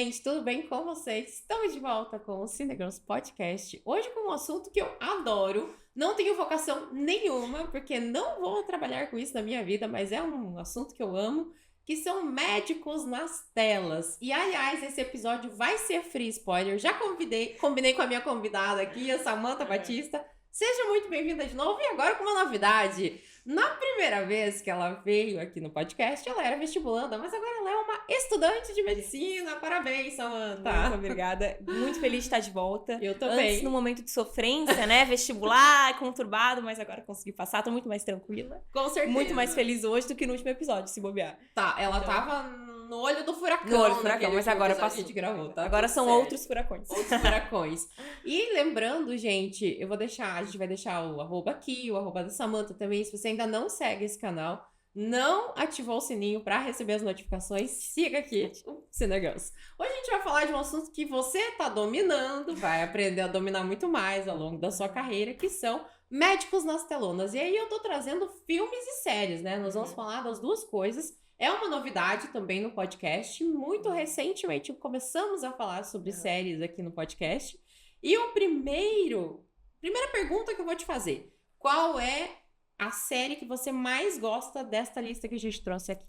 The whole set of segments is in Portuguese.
gente, tudo bem com vocês? Estamos de volta com o Cinegirls Podcast. Hoje com um assunto que eu adoro, não tenho vocação nenhuma, porque não vou trabalhar com isso na minha vida, mas é um assunto que eu amo, que são médicos nas telas. E, aliás, esse episódio vai ser free spoiler. Já combinei com a minha convidada aqui, a Samantha Batista. Seja muito bem-vinda de novo e agora com uma novidade. Na primeira vez que ela veio aqui no podcast, ela era vestibulanda, mas agora ela é uma estudante de medicina. Parabéns, Samantha. Muito obrigada. Muito feliz de estar de volta. Eu também. Antes, no momento de sofrência, né? Vestibular, conturbado, mas agora consegui passar. Tô muito mais tranquila. Com certeza. Muito mais feliz hoje do que no último episódio, se bobear. Tá, ela tava no olho do furacão. No olho do furacão, mas agora passou. A gente gravou, tá? Agora são outros furacões. Outros furacões. E lembrando, gente, a gente vai deixar o arroba aqui, o arroba da Samantha também. Se você ainda não segue esse canal, não ativou o sininho para receber as notificações, siga aqui o Cinegirls. Hoje a gente vai falar de um assunto que você tá dominando, vai aprender a dominar muito mais ao longo da sua carreira, que são médicos nas telonas. E aí eu tô trazendo filmes e séries, né? Nós vamos falar das duas coisas. É uma novidade também no podcast. Muito recentemente começamos a falar sobre séries aqui no podcast. E primeira pergunta que eu vou te fazer. Qual é a série que você mais gosta desta lista que a gente trouxe aqui?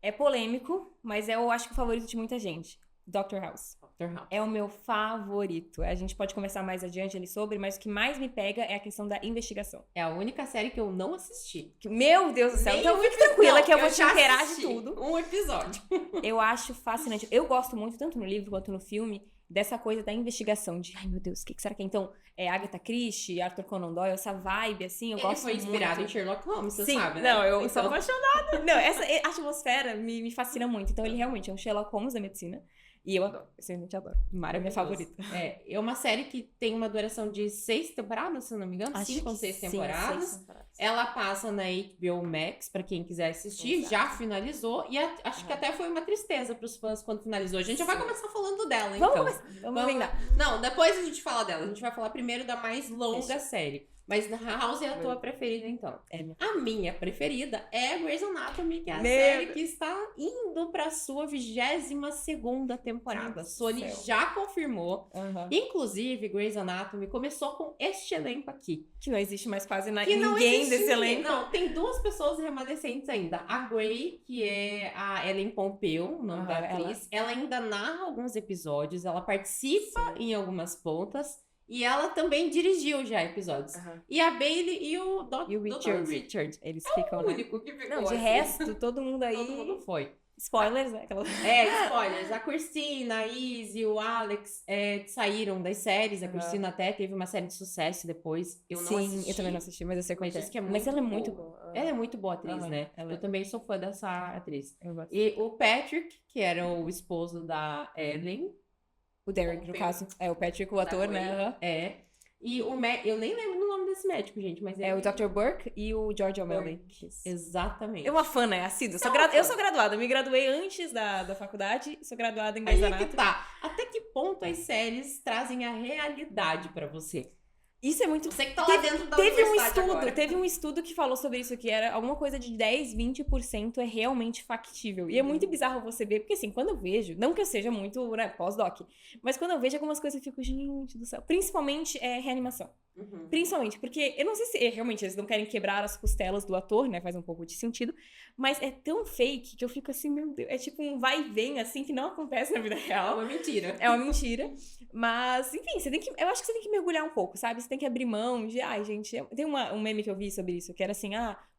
É polêmico, mas eu acho que é o favorito de muita gente. Dr. House. Dr. House. É o meu favorito. A gente pode conversar mais adiante ali sobre, mas o que mais me pega é a questão da investigação. É a única série que eu não assisti. Meu Deus do céu. Nem então fique tranquila que eu vou te inteirar de assisti tudo. Um episódio. Eu acho fascinante. Eu gosto muito, tanto no livro quanto no filme, dessa coisa da investigação. De, ai meu Deus, o que será que é? Então, Agatha Christie, Arthur Conan Doyle, essa vibe, assim, eu gosto muito. Ele foi inspirado em Sherlock Holmes, você Sim, sabe, né? Não, eu sou apaixonada. Não, essa atmosfera me fascina muito. Então, ele realmente é um Sherlock Holmes da medicina. E eu adoro, eu simplesmente adoro. É minha favorita. É uma série que tem uma duração de 6 temporadas, se eu não me engano. 5 ou 6 temporadas. 6 temporadas. Ela passa na HBO Max, pra quem quiser assistir. Exato. Já finalizou. E acho que até foi uma tristeza pros fãs quando finalizou. A gente já vai começar falando dela, então. Vamos lá. Não, depois a gente fala dela. A gente vai falar primeiro da mais longa série. Mas House é a tua preferida, então. A minha preferida é Grey's Anatomy, que é a série que está indo pra sua 22ª temporada. Sony já confirmou. Inclusive, Grey's Anatomy começou com este elenco aqui. Que não existe mais quase ninguém desse elenco. Não, tem 2 pessoas remanescentes ainda. A Grey, que é a Ellen Pompeo, o nome da atriz. Ela ainda narra alguns episódios, ela participa em algumas pontas. E ela também dirigiu já episódios. E a Bailey e o Dr. Richard. Eles ficam, o único que ficou. Não, de resto, todo mundo aí... Todo mundo foi. Spoilers, né? Spoilers. A Christina, a Izzy, o Alex saíram das séries. A Christina até teve uma série de sucesso depois. Eu não assisti. Sim, eu também não assisti, mas eu sei qual é. Mas ela é muito boa. Ela é muito boa atriz, né? Eu também sou fã dessa atriz. E o Patrick, que era o esposo da Ellen... O Derek, no caso. É o Patrick, o ator, né? E eu nem lembro o nome desse médico, gente, mas é o Dr. Burke e o George O'Malley. Exatamente. É uma fã, né? Assídua. Eu sou graduada. Me graduei antes da faculdade. Sou graduada em Grey's Anatomy. Até que ponto as séries trazem a realidade pra você? Isso é muito... Você que tá lá dentro da universidade agora. Teve um estudo que falou sobre isso, que era alguma coisa de 10, 20% é realmente factível. E é muito bizarro você ver, porque assim, quando eu vejo, não que eu seja muito, né, pós-doc, mas quando eu vejo algumas coisas eu fico, gente do céu. Principalmente reanimação. Principalmente, porque eu não sei se realmente eles não querem quebrar as costelas do ator, né, faz um pouco de sentido, mas é tão fake que eu fico assim, meu Deus, é tipo um vai e vem, assim, que não acontece na vida real. É uma mentira. É uma mentira. Mas, enfim, eu acho que você tem que mergulhar um pouco, sabe? Você tem que abrir mão de, gente... Tem um meme que eu vi sobre isso, que era assim,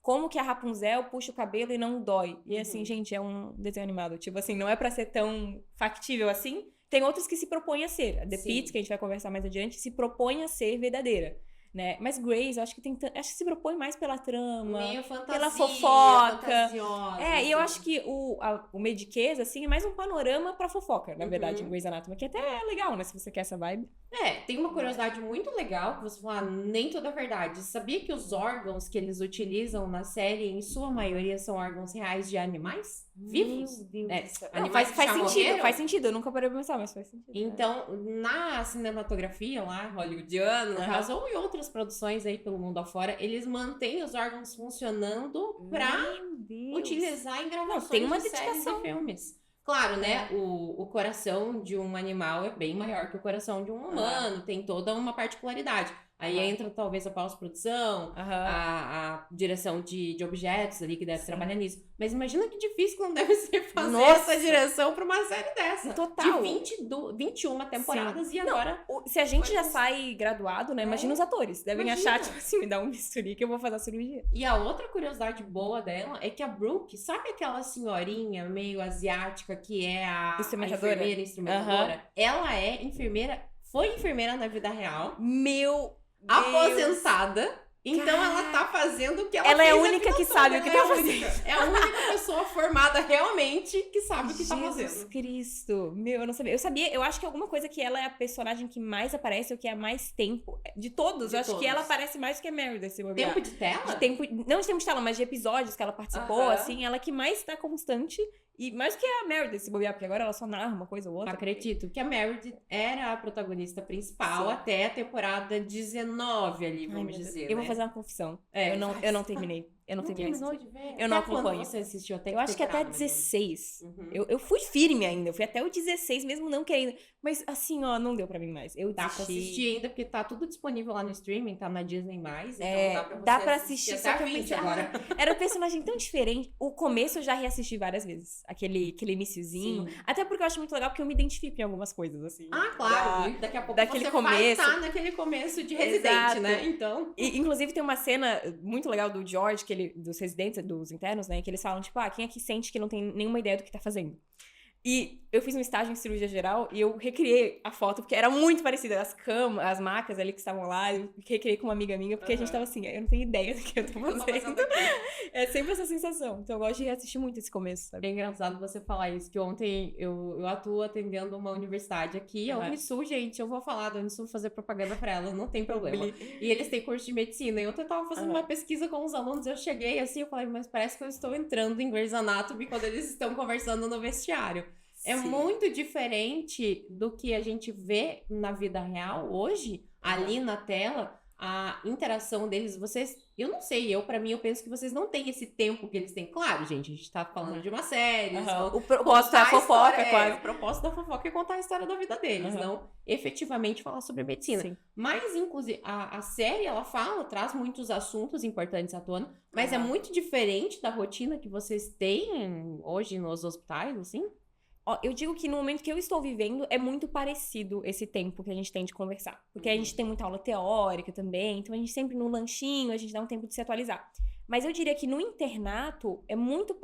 como que a Rapunzel puxa o cabelo e não dói? E assim, gente, é um desenho animado. Tipo assim, não é pra ser tão factível assim. Tem outros que se propõem a ser. A The Pitt, que a gente vai conversar mais adiante, se propõe a ser verdadeira. Né? Mas Grey's, eu acho que acho que se propõe mais pela trama, meio fantasia, pela fofoca. Fantasiosa, e eu acho que o Mediquês, assim, é mais um panorama pra fofoca, na verdade, em Grey's Anatomy, que até é legal, né, se você quer essa vibe. Tem uma curiosidade muito legal, que você fala, nem toda a verdade. Sabia que os órgãos que eles utilizam na série, em sua maioria, são órgãos reais de animais vivos? Faz sentido, eu nunca parei pra pensar, mas faz sentido. Então, na cinematografia lá, hollywoodiana, no caso, ou em outras produções aí pelo mundo afora, eles mantêm os órgãos funcionando pra utilizar em gravações tem uma de séries dedicação. e filmes. Claro, né? O coração de um animal é bem maior que o coração de um humano, tem toda uma particularidade. Aí entra talvez a pós-produção, a direção de objetos ali que deve trabalhar nisso. Mas imagina que difícil que não deve ser fazer essa direção pra uma série dessa. Total. De 21 temporadas e agora... Se a gente já sai graduado, né? Imagina os atores. Devem achar, tipo assim, me dá um bisturi que eu vou fazer a cirurgia. E a outra curiosidade boa dela é que a Brooke, sabe aquela senhorinha meio asiática que é a enfermeira instrumentadora? Ela é enfermeira, foi enfermeira na vida real. Aposentada. Então ela tá fazendo o que ela fez. Ela é a única que sabe o que tá fazendo. É a única pessoa formada realmente que sabe o que tá fazendo. Jesus Cristo. Eu não sabia. Eu acho que alguma coisa que ela é a personagem que mais aparece, ou que é mais tempo. De todos. Eu acho que ela aparece mais que a Meredith. Tempo de tela? Não de tempo de tela, mas de episódios que ela participou, assim. Ela que mais tá constante. E mais que a Meredith, se bobear, porque agora ela só narra uma coisa ou outra. Acredito que a Meredith era a protagonista principal até a temporada 19 ali, vamos dizer. Eu vou fazer uma confissão. Eu não terminei. Eu não terminei. Terminou de ver? Eu não acompanho. Você assistiu até eu acho que até 16. Eu fui firme ainda. Eu fui até o 16, mesmo não querendo. Mas assim, ó, não deu pra mim mais. Eu dá pra assistir ainda, porque tá tudo disponível lá no streaming, tá na Disney+. Então dá pra assistir só que eu pensei, agora. Era um personagem tão diferente. O começo eu já reassisti várias vezes. Aquele iniciozinho. Sim. Até porque eu acho muito legal, porque eu me identifico em algumas coisas, assim. Ah, claro. Daqui a pouco daquele você começo. vai estar naquele começo de Residente, né? Então... Inclusive tem uma cena muito legal do George, dos residentes, dos internos, né? Que eles falam, tipo, quem aqui sente que não tem nenhuma ideia do que tá fazendo? E eu fiz um estágio em cirurgia geral e eu recriei a foto, porque era muito parecida. As camas, as macas ali que estavam lá, eu recriei com uma amiga minha, porque a gente tava assim, eu não tenho ideia do que eu tô fazendo. É sempre essa sensação. Então eu gosto de reassistir muito esse começo, sabe? É engraçado você falar isso, que ontem eu atuo atendendo uma universidade aqui, a Unisul, gente, eu vou falar da Unisul, fazer propaganda pra ela, não tem problema. E eles têm curso de medicina, e ontem eu tava fazendo uma pesquisa com os alunos, eu cheguei assim, eu falei, mas parece que eu estou entrando em Grey's Anatomy quando eles estão conversando no vestiário. É muito diferente do que a gente vê na vida real hoje, ali na tela, a interação deles. Eu não sei, pra mim, eu penso que vocês não têm esse tempo que eles têm. Claro, gente, a gente tá falando de uma série. O propósito é a fofoca, quase. O propósito da fofoca é contar a história da vida deles, não efetivamente falar sobre medicina. Sim. Mas, inclusive, a série, ela traz muitos assuntos importantes à tona, mas é muito diferente da rotina que vocês têm hoje nos hospitais, assim? Eu digo que no momento que eu estou vivendo é muito parecido esse tempo que a gente tem de conversar. Porque a gente tem muita aula teórica também, então a gente sempre no lanchinho, a gente dá um tempo de se atualizar. Mas eu diria que no internato é muito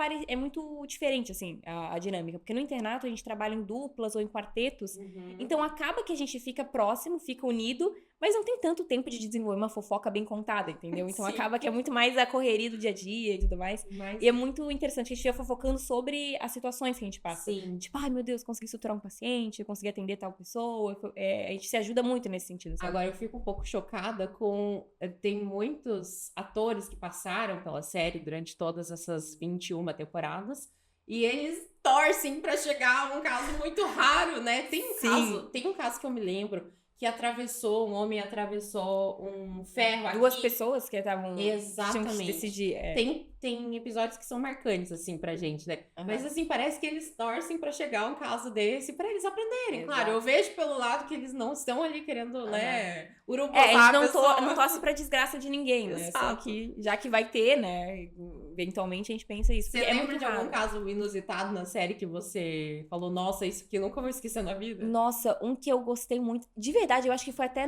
diferente, assim, a dinâmica. Porque no internato a gente trabalha em duplas ou em quartetos. Então acaba que a gente fica próximo, fica unido, mas não tem tanto tempo de desenvolver uma fofoca bem contada, entendeu? Então acaba que é muito mais a correria do dia a dia e tudo mais. E é muito interessante que a gente fica fofocando sobre as situações que a gente passa. Sim. Tipo, ai meu Deus, consegui suturar um paciente, consegui atender tal pessoa. A gente se ajuda muito nesse sentido, sabe? Agora eu fico um pouco chocada com... Tem muitos atores que passaram pela série durante todas essas 21 temporadas e eles torcem pra chegar a um caso muito raro, né? Tem um caso que eu me lembro que um homem atravessou um ferro aqui. 2 pessoas que estavam... Exatamente. Decidir, Tem episódios que são marcantes, assim, pra gente, né? Mas, assim, parece que eles torcem pra chegar a um caso desse pra eles aprenderem. Exato. Claro, eu vejo pelo lado que eles não estão ali querendo, né, a gente não torce pra desgraça de ninguém, né? Só que, já que vai ter, né, eventualmente a gente pensa isso. Você lembra de algum caso inusitado na série que você falou, nossa, isso aqui eu nunca vou esquecer na vida? Nossa, um que eu gostei muito, de verdade, eu acho que foi até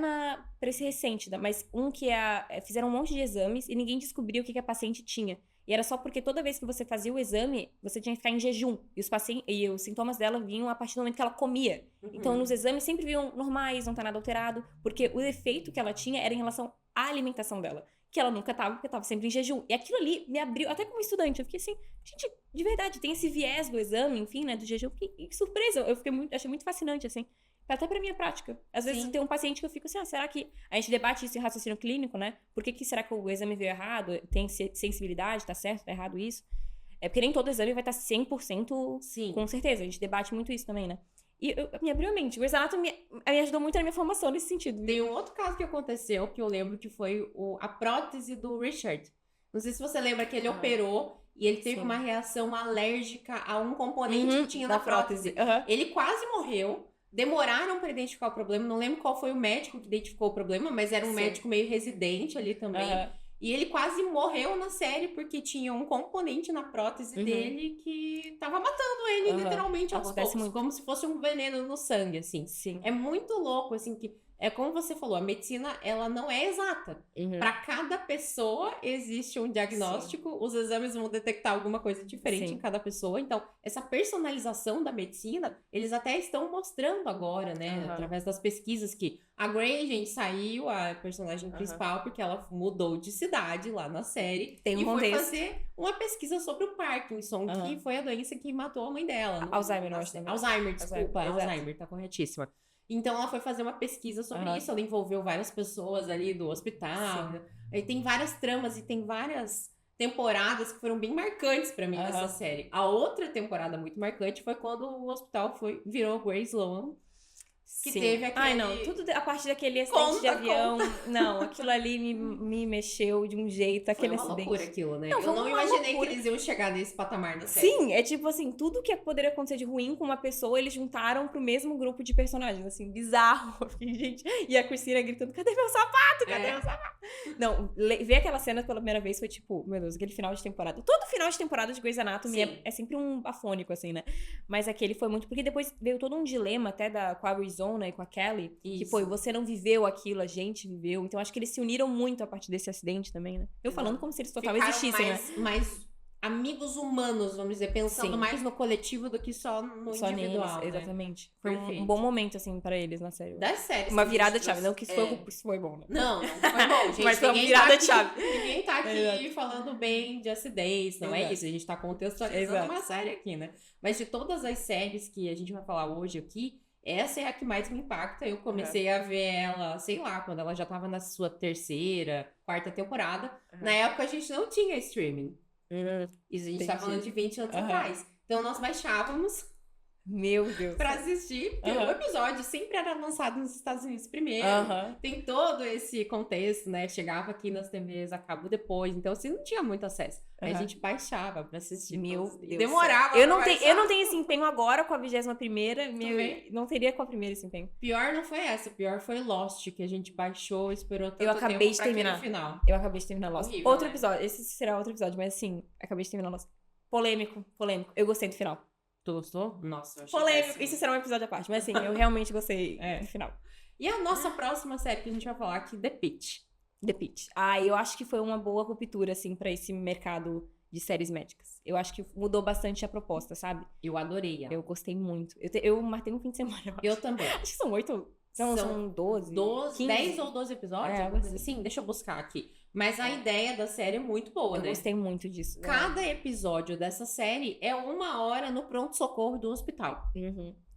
pra esse recente, mas um que fizeram um monte de exames e ninguém descobriu o que a paciente tinha. E era só porque toda vez que você fazia o exame, você tinha que ficar em jejum. E os sintomas dela vinham a partir do momento que ela comia. Então, nos exames sempre vinham normais, não tá nada alterado. Porque o efeito que ela tinha era em relação à alimentação dela. Que ela nunca tava, porque tava sempre em jejum. E aquilo ali me abriu, até como estudante, eu fiquei assim, gente, de verdade, tem esse viés do exame, enfim, né, do jejum. Que surpresa, achei muito fascinante, assim. Até pra minha prática. Às vezes tem um paciente que eu fico assim, será que... A gente debate isso em raciocínio clínico, né? Por que será que o exame veio errado? Tem sensibilidade, tá certo, tá errado isso? É porque nem todo exame vai estar 100% com certeza. A gente debate muito isso também, né? E me abriu a mente. O Grey's Anatomy me ajudou muito na minha formação nesse sentido. Tem um outro caso que aconteceu, que eu lembro que foi a prótese do Richard. Não sei se você lembra que ele operou e ele teve Sim. uma reação alérgica a um componente que tinha na prótese. Ele quase morreu. Demoraram para identificar o problema. Não lembro qual foi o médico que identificou o problema, mas era um médico meio residente ali também. E ele quase morreu na série porque tinha um componente na prótese dele que tava matando ele, literalmente, aos Acontece poucos. muito. Como se fosse um veneno no sangue, assim. Sim. É muito louco, assim, que... É como você falou, a medicina, ela não é exata. Para cada pessoa existe um diagnóstico, os exames vão detectar alguma coisa diferente em cada pessoa. Então, essa personalização da medicina, eles até estão mostrando agora, né? Através das pesquisas que a Grey, gente, saiu, a personagem principal, porque ela mudou de cidade lá na série. Tem um e contexto. foi fazer uma pesquisa sobre o Parkinson, que foi a doença que matou a mãe dela. Alzheimer, eu acho. Alzheimer, desculpa. Alzheimer, tá corretíssima. Então, ela foi fazer uma pesquisa sobre isso. Ela envolveu várias pessoas ali do hospital. Aí tem várias tramas e tem várias temporadas que foram bem marcantes pra mim nessa série. A outra temporada muito marcante foi quando o hospital virou Grey Sloan. Que teve aquele... Ai, não. Tudo a partir daquele acidente de avião. Não, aquilo ali me mexeu de um jeito. Aquele foi uma acidente. Loucura aquilo, né? Não, eu não imaginei que eles iam chegar nesse patamar na série. Sim, é tipo assim, tudo que poderia acontecer de ruim com uma pessoa, eles juntaram pro mesmo grupo de personagens, assim, bizarro. Gente, e a Cristina gritando, cadê meu sapato? Cadê meu sapato? Não, ver aquela cena pela primeira vez foi tipo, meu Deus, aquele final de temporada. Todo final de temporada de Grey's Anatomy é sempre um afônico, assim, né? Mas aquele foi muito... Porque depois veio todo um dilema até com a Arizona e com a Kelly, que foi, você não viveu aquilo, a gente viveu. Então acho que eles se uniram muito a partir desse acidente também, né? Eu falando como se eles total existissem, né? Mais amigos humanos, vamos dizer, pensando mais no coletivo do que só no individual, neles, exatamente. Foi um bom momento, assim, pra eles na série. Das séries. Uma virada de chave. Não que isso foi bom, né? Não foi bom, gente. Mas foi uma virada de chave. Ninguém tá aqui falando bem de acidez, não é isso. A gente tá contextualizando uma série aqui, né? Mas de todas as séries que a gente vai falar hoje aqui, essa é a que mais me impacta. Eu comecei a ver ela, sei lá, quando ela já tava na sua terceira, quarta temporada. Na época a gente não tinha streaming. Isso a gente tá falando de 20 anos atrás. Então nós baixávamos. Meu Deus. Pra assistir. Porque o episódio sempre era lançado nos Estados Unidos primeiro. Tem todo esse contexto, né? Chegava aqui nas TVs a cabo depois. Então, assim, não tinha muito acesso. Aí a gente baixava pra assistir. Meu Deus. Demorava. Eu não tenho esse empenho agora com a 21ª. Não teria com a primeira esse empenho. Pior não foi essa. Pior foi Lost, que a gente baixou, esperou tanto tempo. Eu acabei de terminar. Final. Eu acabei de terminar Lost. Horrível, outro episódio. Esse será outro episódio, mas assim, acabei de terminar Lost. Polêmico. Eu gostei do final. Tu gostou? Nossa, eu achei polêmico. péssimo. Isso será um episódio à parte. Mas assim, eu realmente gostei do final. E a nossa próxima série que a gente vai falar aqui, The Pitt. The Pitt. Eu acho que foi uma boa ruptura, assim, pra esse mercado de séries médicas. Eu acho que mudou bastante a proposta, sabe? Eu adorei ela. Eu gostei muito. Eu matei um fim de semana, eu acho. também. Acho que são 8... São 12? 10 ou 12 episódios? Alguma coisa assim. Deixa eu buscar aqui. Mas a ideia da série é muito boa, né? Eu gostei muito disso. Cada episódio dessa série é 1 hora no pronto-socorro do hospital.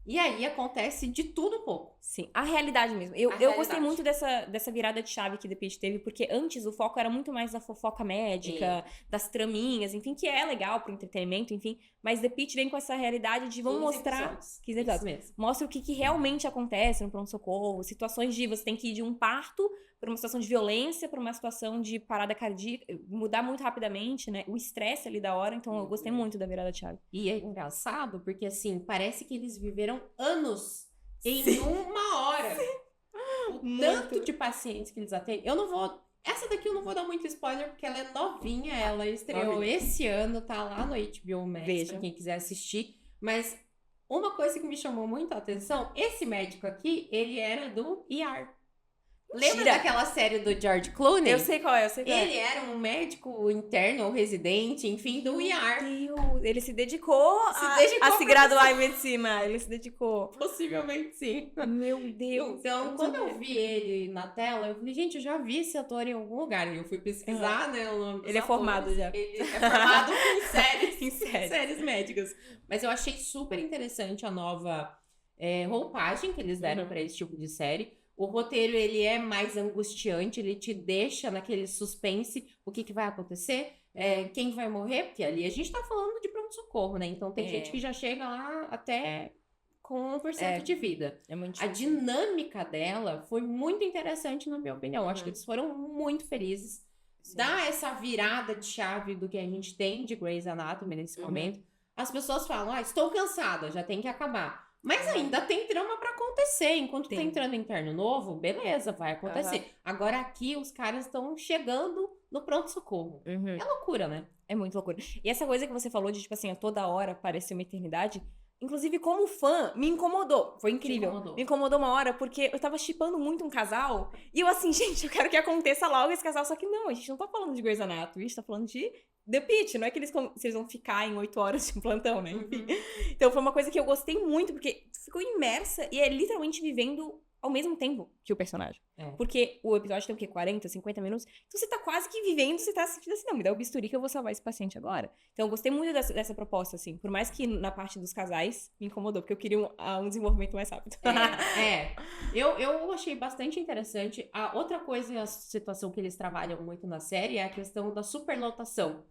E aí acontece de tudo um pouco. Sim, a realidade mesmo. Eu gostei muito dessa virada de chave que The Pitt teve, porque antes o foco era muito mais da fofoca médica, das traminhas, enfim, que é legal pro entretenimento, enfim. Mas The Pitt vem com essa realidade de vamos mostrar... 15 episódios. Mostra o que realmente acontece no pronto-socorro, situações de você tem que ir de um parto para uma situação de violência, para uma situação de parada cardíaca, mudar muito rapidamente, né? O estresse ali da hora, então eu gostei muito da virada de chave. E é engraçado, porque assim, parece que eles viveram anos em 1 hora. O tanto de pacientes que eles atendem. Essa daqui eu não vou dar muito spoiler, porque ela é novinha, ela estreou esse ano, tá lá no HBO Max, pra quem quiser assistir. Mas uma coisa que me chamou muito a atenção, esse médico aqui, ele era do ER. Lembra daquela série do George Clooney? Eu sei qual é, Ele era um médico interno ou residente, enfim, do ER. Meu Deus, ele se dedicou a se graduar em medicina. Ele se dedicou. Possivelmente sim. Meu Deus. Então, quando eu vi ele na tela, eu falei, gente, eu já vi esse ator em algum lugar. E eu fui pesquisar, né, o nome dos Ele é formado já. Ele é formado em séries médicas. Mas eu achei super interessante a nova roupagem que eles deram pra esse tipo de série. O roteiro, ele é mais angustiante, ele te deixa naquele suspense, o que vai acontecer, quem vai morrer, porque ali a gente tá falando de pronto-socorro, né? Então tem gente que já chega lá até com 1% de vida. É muito A dinâmica dela foi muito interessante, na minha opinião. Acho que eles foram muito felizes. dá essa virada de chave do que a gente tem de Grey's Anatomy nesse momento. As pessoas falam, estou cansada, já tem que acabar. Mas ainda tem drama pra acontecer. Enquanto tá entrando interno novo, beleza, vai acontecer. Agora aqui, os caras estão chegando no pronto-socorro. É loucura, né? É muito loucura. E essa coisa que você falou de, tipo assim, a toda hora parecer uma eternidade, inclusive como fã, me incomodou. Foi incrível. Me incomodou uma hora, porque eu tava shippando muito um casal, e eu assim, gente, eu quero que aconteça logo esse casal, só que não, a gente não tá falando de Grey's Anatomy, a gente tá falando de The Pitt, não é que eles vão ficar em 8 horas de plantão, né? Enfim. Então foi uma coisa que eu gostei muito, porque ficou imersa e é literalmente vivendo ao mesmo tempo que o personagem. Porque o episódio tem o quê? 40, 50 minutos? Então você tá quase que vivendo, você tá sentindo assim, não, me dá o bisturi que eu vou salvar esse paciente agora. Então eu gostei muito dessa proposta, assim. Por mais que na parte dos casais me incomodou, porque eu queria um desenvolvimento mais rápido. Eu achei bastante interessante. A outra coisa, a situação que eles trabalham muito na série é a questão da superlotação.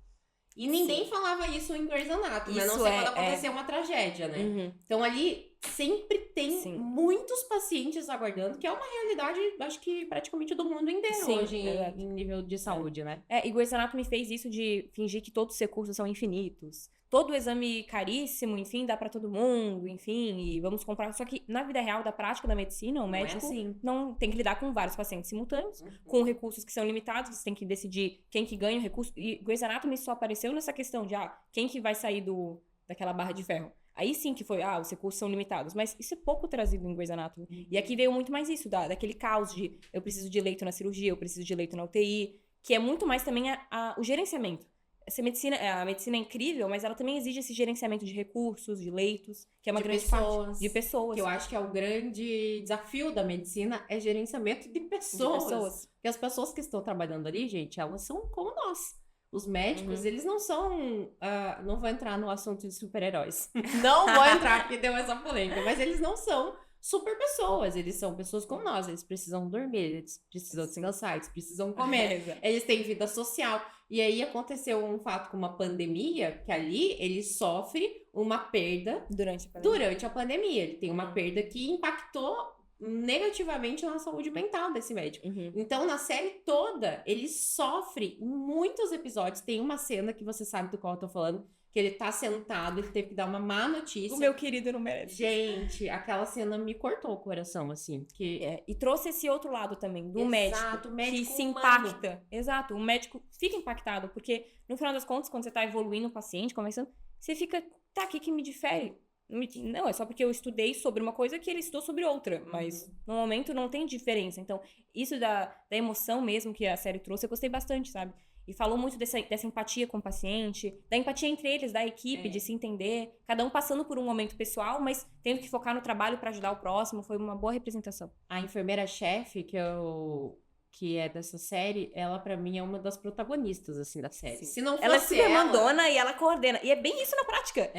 E ninguém falava isso em Grey's Anatomy, a não ser quando aconteceu uma tragédia, né? Então ali sempre tem muitos pacientes aguardando, que é uma realidade, acho que praticamente do mundo inteiro hoje em nível de saúde, né? E Grey's Anatomy fez isso de fingir que todos os recursos são infinitos. Todo exame caríssimo, enfim, dá pra todo mundo, enfim, e vamos comprar. Só que na vida real, da prática da medicina, o médico não tem que lidar com vários pacientes simultâneos, com recursos que são limitados, você tem que decidir quem que ganha o recurso. E Grey's Anatomy só apareceu nessa questão de, quem que vai sair daquela barra de ferro. Aí sim que foi, os recursos são limitados. Mas isso é pouco trazido em Grey's Anatomy. E aqui veio muito mais isso, daquele caos de eu preciso de leito na cirurgia, eu preciso de leito na UTI, que é muito mais também o gerenciamento. A medicina é incrível, mas ela também exige esse gerenciamento de recursos, de leitos, que é uma grande parte de pessoas. Que eu acho que é o grande desafio da medicina, é gerenciamento de pessoas. Porque as pessoas que estão trabalhando ali, gente, elas são como nós. Os médicos, eles não são... não vou entrar no assunto de super-heróis. Não vou entrar, porque deu essa polêmica. Mas eles não são super pessoas. Eles são pessoas como nós. Eles precisam dormir, eles precisam descansar, eles precisam comer. Eles têm vida social. E aí aconteceu um fato com uma pandemia, que ali ele sofre uma perda durante a pandemia. Ele tem uma perda que impactou negativamente na saúde mental desse médico. Então, na série toda, ele sofre em muitos episódios. Tem uma cena que você sabe do qual eu tô falando, que ele tá sentado, ele teve que dar uma má notícia. O meu querido não merece. Gente, aquela cena me cortou o coração, assim. E trouxe esse outro lado também, do médico que se impacta. Exato, o médico fica impactado, porque no final das contas, quando você tá evoluindo o paciente, conversando, você fica, o que me difere? Não, é só porque eu estudei sobre uma coisa que ele estudou sobre outra, mas no momento não tem diferença. Então, isso da emoção mesmo que a série trouxe, eu gostei bastante, sabe? E falou muito dessa empatia com o paciente, da empatia entre eles, da equipe, de se entender. Cada um passando por um momento pessoal, mas tendo que focar no trabalho para ajudar o próximo. Foi uma boa representação. A enfermeira-chefe, que é dessa série, ela pra mim é uma das protagonistas, assim, da série. Se não fosse ela é super mandona e ela coordena. E é bem isso na prática.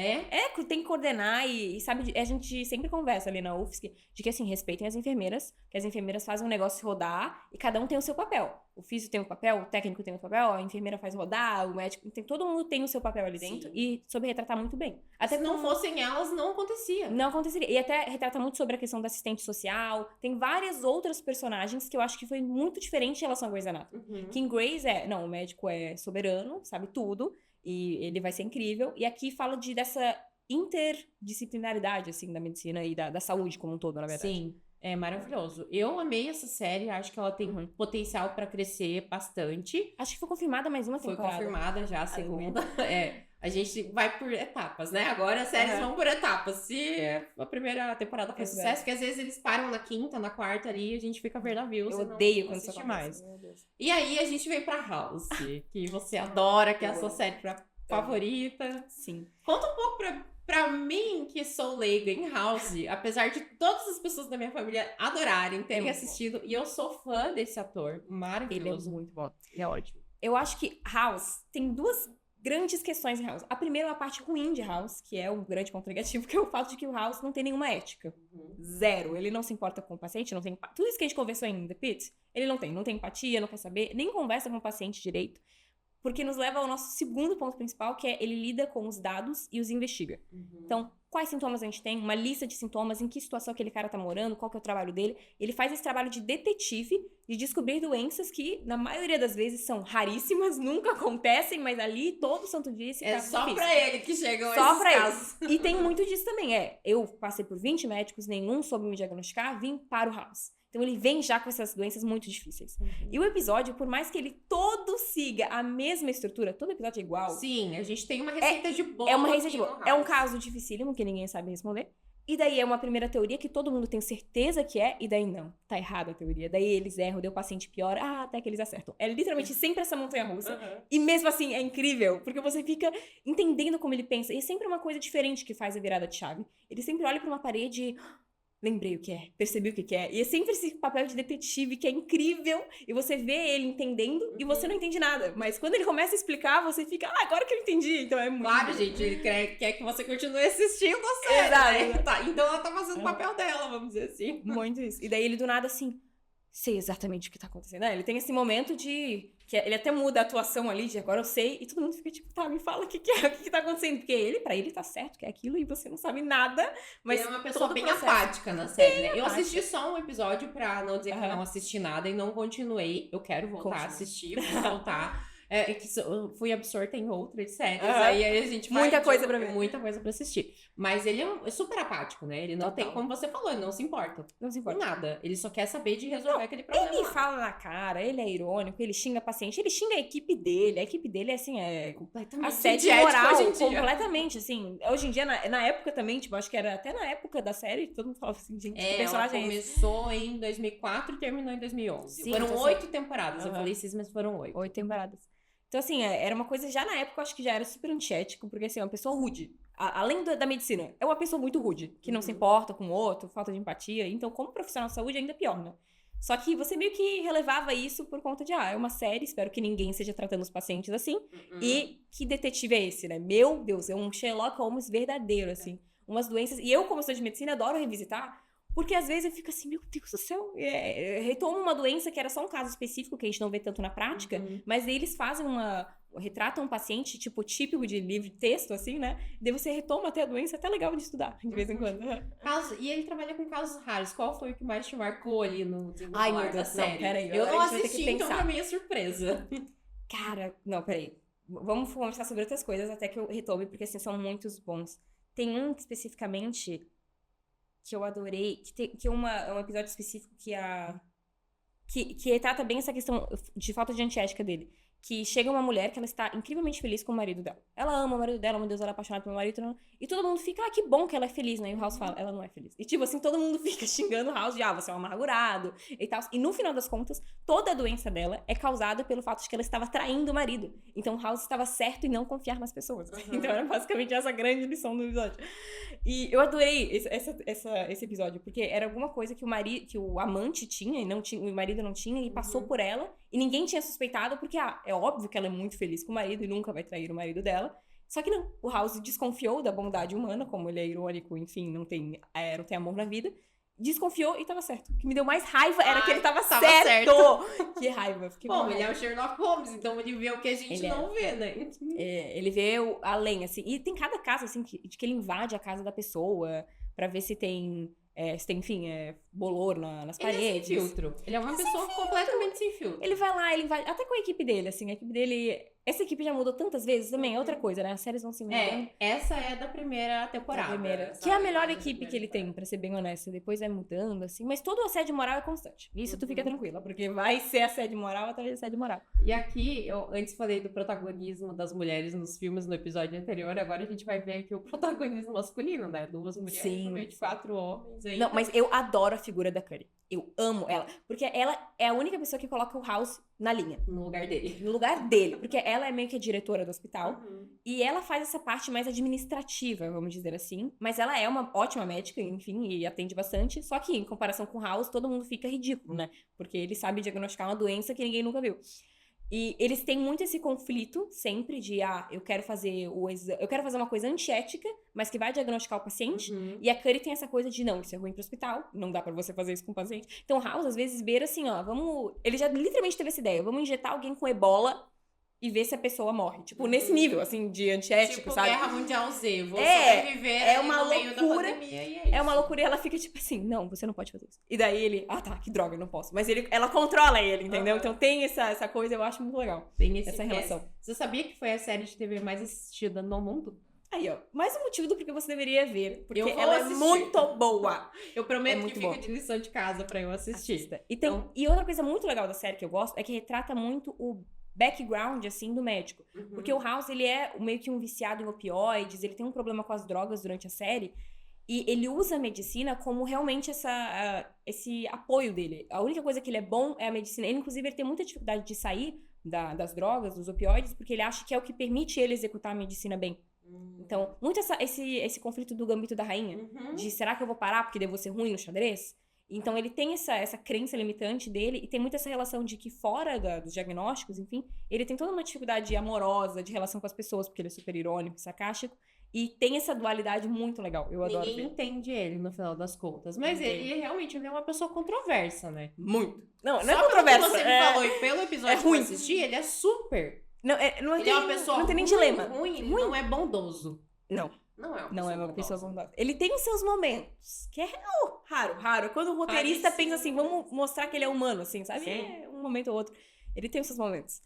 Tem que coordenar e sabe, a gente sempre conversa ali na UFSC de que, assim, respeitem as enfermeiras, que as enfermeiras fazem um negócio rodar e cada um tem o seu papel. O físio tem um papel, o técnico tem um papel, a enfermeira faz rodar, o médico... todo mundo tem o seu papel ali dentro e soube retratar muito bem. Até se não fossem elas, não acontecia. Não aconteceria. E até retrata muito sobre a questão da assistente social. Tem várias outras personagens que eu acho que foi muito diferente em relação a Grey's Anatomy. Que em Grey's o médico é soberano, sabe tudo, e ele vai ser incrível. E aqui fala dessa interdisciplinaridade, assim, da medicina e da saúde como um todo, na verdade. Sim. É maravilhoso. Eu amei essa série, acho que ela tem potencial pra crescer bastante. Acho que foi confirmada mais uma temporada. Foi confirmada já a segunda. A gente vai por etapas, né? Agora as séries vão por etapas. Se a primeira temporada foi sucesso, porque às vezes eles param na quinta, na quarta ali, e a gente fica vendo a views. Eu odeio quando isso acontece mais. E aí a gente vem pra House, que você adora, que é a sua série favorita. Sim. Conta um pouco pra mim, que sou leiga em House, apesar de todas as pessoas da minha família adorarem, terem assistido, e eu sou fã desse ator maravilhoso. Ele é muito bom. Ele é ótimo. Eu acho que House tem duas grandes questões em House. A primeira é a parte ruim de House, que é um grande ponto negativo, que é o fato de que o House não tem nenhuma ética. Zero. Ele não se importa com o paciente, não tem... Tudo isso que a gente conversou em The Pitt, ele não tem empatia, não quer saber, nem conversa com o paciente direito. porque nos leva ao nosso segundo ponto principal, que é ele lida com os dados e os investiga. Então, quais sintomas a gente tem, uma lista de sintomas, em que situação aquele cara tá morando, qual que é o trabalho dele. Ele faz esse trabalho de detetive, de descobrir doenças que, na maioria das vezes, são raríssimas, nunca acontecem, mas ali, todo santo dia, esse caso só pra ele que chegam só esses pra casos. ele. E tem muito disso também, eu passei por 20 médicos, nenhum soube me diagnosticar, vim para o House. Então ele vem já com essas doenças muito difíceis. E o episódio, por mais que ele todo siga a mesma estrutura, todo episódio é igual. Sim, a gente tem uma receita de bolo. É uma receita de aqui bolo. no É um House. caso dificílimo que ninguém sabe responder. E daí é uma primeira teoria que todo mundo tem certeza que é, e daí não. Tá errada a teoria. Daí eles erram, daí o paciente piora, até que eles acertam. É literalmente sempre essa montanha-russa. E mesmo assim é incrível, porque você fica entendendo como ele pensa. E é sempre uma coisa diferente que faz a virada de chave. Ele sempre olha pra uma parede e... lembrei o que é, percebi o que é. E é sempre esse papel de detetive que é incrível. E você vê ele entendendo e você não entende nada. Mas quando ele começa a explicar, você fica, agora que eu entendi. Então é muito Claro, bom. gente, ele quer que você continue assistindo a série, Exato. né? Tá, então ela tá fazendo o papel dela, vamos dizer assim. Muito isso. E daí ele do nada assim, sei exatamente o que tá acontecendo. Ele tem esse momento de... que ele até muda a atuação ali, de agora eu sei. E todo mundo fica tipo, tá, me fala o que é, o que tá acontecendo. Porque pra ele tá certo que é aquilo e você não sabe nada. Mas Ele é uma pessoa todo o bem processo- apática na série, né? Eu apática. assisti só um episódio pra não dizer que eu Aham. não assisti nada e não continuei. Eu quero voltar a Continue. assistir, vou voltar. Eu fui absorta em outras séries, Aham. aí a gente vai... Muita coisa pra ver. Muita coisa pra assistir. Mas ele é super apático, né? Ele não Total. tem, como você falou, ele não se importa Não se com importa. nada. Ele só quer saber de resolver aquele problema. Ele lá. fala na cara, ele é irônico, ele xinga paciente, ele xinga a equipe dele. A equipe dele, assim, Completamente assédio antiético moral, hoje em dia. completamente, assim. Hoje em dia, na época também, tipo, acho que era até na época da série, todo mundo falava assim, gente, que Ela personagem é esse? começou em 2004 e terminou em 2011. Sim, foram então, 8 temporadas. Eu Aham. falei 6, mas foram 8. 8 temporadas. Então, assim, era uma coisa, já na época, eu acho que já era super antiético, porque, assim, é uma pessoa rude. Além da medicina, é uma pessoa muito rude, que não se importa com o outro, falta de empatia. Então, como profissional de saúde, ainda pior, né? Só que você meio que relevava isso por conta de, é uma série, espero que ninguém esteja tratando os pacientes assim. E que detetive é esse, né? Meu Deus, é um Sherlock Holmes verdadeiro, assim. Umas doenças... E eu, como sou de medicina, adoro revisitar, porque às vezes eu fico assim, meu Deus do céu, retomo uma doença que era só um caso específico, que a gente não vê tanto na prática, mas aí eles fazem retratam um paciente, tipo, típico de livro de texto, assim, né? Daí você retoma até a doença, é até legal de estudar, de vez em quando. E ele trabalha com casos raros. Qual foi o que mais te marcou ali no desenrolar Ai, meu da Deus, série? não, peraí. Eu não agora a gente vai ter que assisti, então pensar. pra mim é surpresa. Cara, não, peraí. Vamos conversar sobre outras coisas até que eu retome, porque, assim, são muitos bons. Tem um especificamente que eu adorei, que é um episódio específico que trata bem essa questão de falta de antiética dele. Que chega uma mulher que ela está incrivelmente feliz com o marido dela. Ela ama o marido dela, meu Deus, ela é apaixonada pelo marido. E todo mundo fica, que bom que ela é feliz, né? E o House fala, ela não é feliz. E tipo assim, todo mundo fica xingando o House de, você é um amargurado e tal. E no final das contas, toda a doença dela é causada pelo fato de que ela estava traindo o marido. Então o House estava certo em não confiar nas pessoas. Então era basicamente essa grande lição do episódio. E eu adorei esse episódio, porque era alguma coisa que o amante tinha e o marido não tinha, e passou por ela, e ninguém tinha suspeitado, porque é óbvio que ela é muito feliz com o marido e nunca vai trair o marido dela. Só que não, o House desconfiou da bondade humana, como ele é irônico, enfim, não tem amor na vida. Desconfiou e tava certo. O que me deu mais raiva era que ele tava certo. Que raiva. Bom, ele é o Sherlock Holmes, então ele vê o que a gente Ele não vê, né? Ele vê além, assim. E tem cada caso, assim, de que ele invade a casa da pessoa pra ver se tem... enfim, bolor nas paredes. Ele é sem filtro. Ele é uma pessoa completamente sem filtro. Ele vai lá, ele vai... Até com a equipe dele, assim. A equipe dele... Essa equipe já mudou tantas vezes também. É outra coisa, né? As séries vão se mudando. Essa é da primeira temporada. Que é a melhor equipe que ele tem, pra ser bem honesta. Depois vai mudando, assim. Mas todo o assédio moral é constante. Isso tu fica tranquila, porque vai ser assédio moral atrás de assédio moral. E aqui, eu antes falei do protagonismo das mulheres nos filmes no episódio anterior, agora a gente vai ver aqui o protagonismo masculino, né? 2 mulheres, Sim. 24 homens. Aí. Não, mas eu adoro a figura da Curry. Eu amo ela. Porque ela é a única pessoa que coloca o House na linha. No lugar dele. No lugar dele. Porque ela é meio que a diretora do hospital. E ela faz essa parte mais administrativa, vamos dizer assim. Mas ela é uma ótima médica, enfim, e atende bastante. Só que, em comparação com o House, todo mundo fica ridículo, né? Porque ele sabe diagnosticar uma doença que ninguém nunca viu. E eles têm muito esse conflito sempre de, eu quero fazer uma coisa antiética, mas que vai diagnosticar o paciente. E a Curry tem essa coisa de, não, isso é ruim pro hospital, não dá pra você fazer isso com o paciente. Então o House, às vezes, beira assim, ele já literalmente teve essa ideia, vamos injetar alguém com ebola e ver se a pessoa morre. Tipo, nesse nível, assim, de antiético, Tipo, sabe? Guerra Mundial Z. Vou É, sobreviver é ali uma no meio da loucura. pandemia e é isso. É uma loucura e ela fica tipo assim, não, você não pode fazer isso. E daí ele, tá, que droga, eu não posso. Mas ela controla ele, entendeu? Aham. Então tem essa coisa, eu acho muito legal. Tem esse essa viés. relação. Você sabia que foi a série de TV mais assistida no mundo? Aí, ó, mais um motivo do porquê você deveria ver. Porque Eu vou ela assistir. é muito boa. Eu prometo muito que fica boa. de lição de casa pra eu assistir. Assista. Então- E outra coisa muito legal da série que eu gosto é que retrata muito o background, assim, do médico. Porque o House, ele é meio que um viciado em opioides, ele tem um problema com as drogas durante a série. E ele usa a medicina como realmente esse apoio dele. A única coisa que ele é bom é a medicina. Ele, inclusive, ele tem muita dificuldade de sair das drogas, dos opioides, porque ele acha que é o que permite ele executar a medicina bem. Então, muito esse conflito do gambito da rainha. Uhum. De será que eu vou parar porque devo ser ruim no xadrez? Então ele tem essa crença limitante dele e tem muito essa relação de que fora dos diagnósticos, enfim, ele tem toda uma dificuldade amorosa de relação com as pessoas, porque ele é super irônico, sarcástico, e tem essa dualidade muito legal. Eu adoro Ninguém ver. entende ele no final das contas. Mas ele realmente ele é uma pessoa controversa, né? Muito. Não Só é pelo controverso. que você me falou e pelo episódio que eu ruim. assisti, ele é super. Não Ele é uma pessoa não tem nem ruim, dilema. ruim, ele não é bondoso. Não. Não é uma Não é uma pessoa bondosa. bondosa. Ele tem os seus momentos, que é raro. Quando o roteirista Raríssimo. pensa assim, vamos mostrar que ele é humano, assim, sabe? Sim. É um momento ou outro. Ele tem os seus momentos.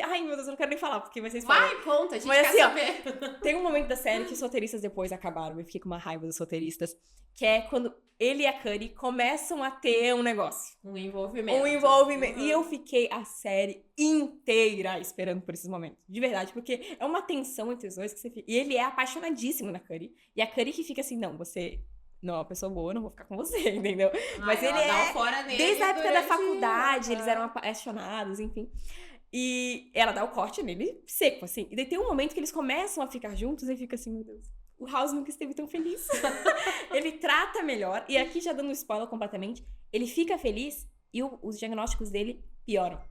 Ai, meu Deus, eu não quero nem falar, porque vocês falam. Vai, conta, a gente Mas quer assim, ó, saber. Tem um momento da série que os roteiristas depois acabaram. Eu fiquei com uma raiva dos roteiristas. Que é quando ele e a Cuddy começam a ter um negócio. Um envolvimento. Um envolvimento. Uhum. E eu fiquei a série inteira esperando por esses momentos. De verdade. Porque é uma tensão entre os dois que você fica. E ele é apaixonadíssimo na Cuddy. E a Cuddy que fica assim, não, você não é uma pessoa boa, eu não vou ficar com você, entendeu? Mas Ai, ele ela dá é... um fora nele Desde a época da durante- faculdade, eles Aham. eram apaixonados, enfim. E ela dá o corte nele seco, assim. E daí tem um momento que eles começam a ficar juntos e fica assim, meu Deus, o House nunca esteve tão feliz. Ele trata melhor. E aqui já dando um spoiler completamente, ele fica feliz e os diagnósticos dele pioram.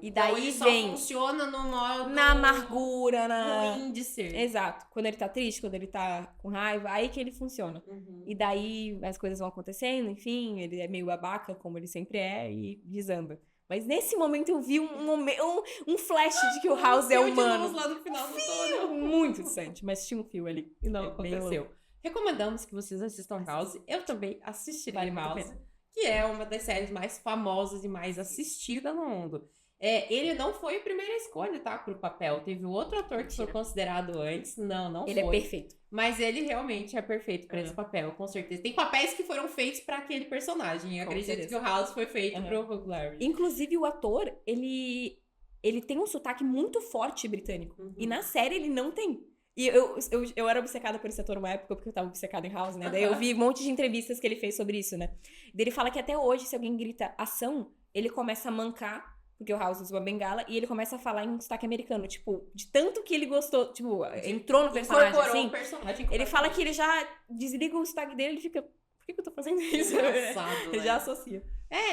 E Então daí ele só vem funciona no modo na amargura, ruim de ser. Exato. Quando ele tá triste, quando ele tá com raiva, aí que ele funciona. Uhum. E daí as coisas vão acontecendo, enfim, ele é meio babaca, como ele sempre é, e desanda. Mas nesse momento eu vi um flash de que o House é Fio de humano. luz lá no final do túnel. Muito distante, mas tinha um fio ali. E não É bem aconteceu. Recomendamos que vocês assistam House. Eu também assistirei Vale muito a House, pena. que é uma das séries mais famosas e mais assistidas no mundo. Ele não foi a primeira escolha, tá, pro papel. Teve outro ator que foi Mentira. considerado antes. Não Ele foi. é perfeito. Mas ele realmente é perfeito pra esse papel, com certeza. Tem papéis que foram feitos pra aquele personagem. Eu Com acredito certeza. que o House foi feito Aham. pro Hugh Laurie. Inclusive, o ator, ele tem um sotaque muito forte britânico. Uhum. E na série ele não tem. E eu era obcecada por esse ator uma época, porque eu tava obcecada em House, né? Daí eu vi um monte de entrevistas que ele fez sobre isso, né? Daí ele fala que até hoje, se alguém grita ação, ele começa a mancar, porque o House usa uma bengala, e ele começa a falar em um sotaque americano. Tipo, de tanto que ele gostou, tipo, entrou no personagem, Incorporou assim. o personagem. Ele fala que ele já desliga o sotaque dele e ele fica, por que eu tô fazendo isso? Engraçado, Ele né? já associa.